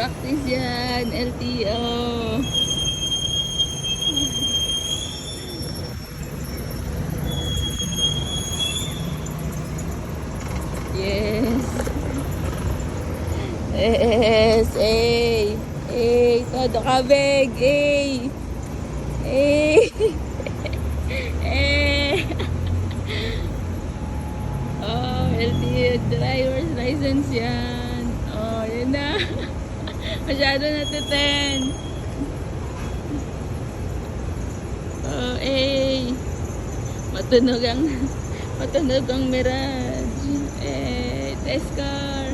Practice yan, LTO. Yes. Yes, ay. Ay, todo kabig, ay. Ay. Ay. Oh, LTO driver's license yan. Oh, yun na. Masyado na to 10. Oh, ay. Matunog ang Mirage. Eh, test car.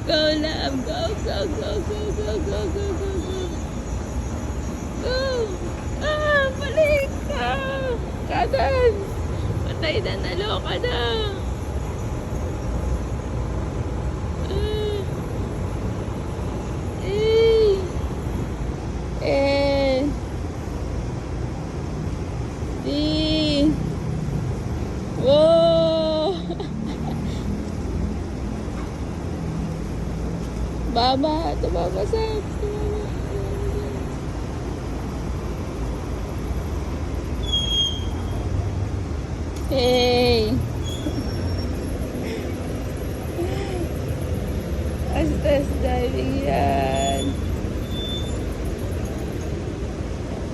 Go, love. Go, go, go, go, go, go, go, go, go. Go. Ah, balik ka. Kadan. Patay na, naloka na. Wow! Baba, tumabasag. Hey! Test driving yan.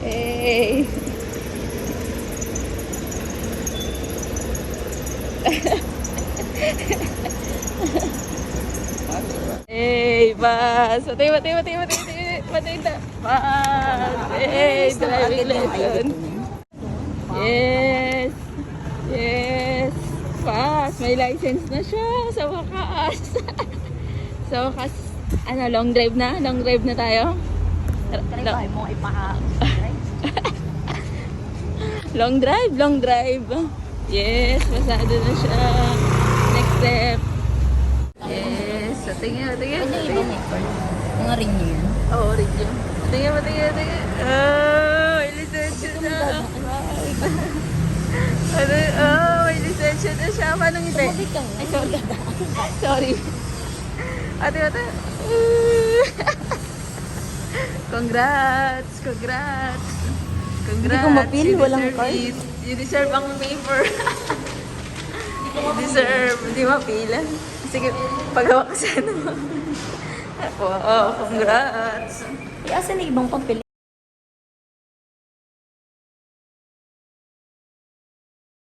Hey! Hey, bus! Patay na! Bus! Hey, driving lesson! Yes! Yes! Pass! May license na siya sa wakas! Sa wakas, ano, long drive na? Long drive na tayo? Try mo Long drive! Yes, pasado na siya. Next step. Yes, so tingin. Mga ring niyo yan. Oo, rin yun. Tingin. Oh, may lisensya na. May lisensya na siya. Paano hindi? Ay, sorry. Sorry. Ate. Congrats. Hindi ko mapil, walang card. You deserve ang paper. Hindi mapila. Sige, pagawa ka sana mo. Wow, congrats. Asan na ibang papel?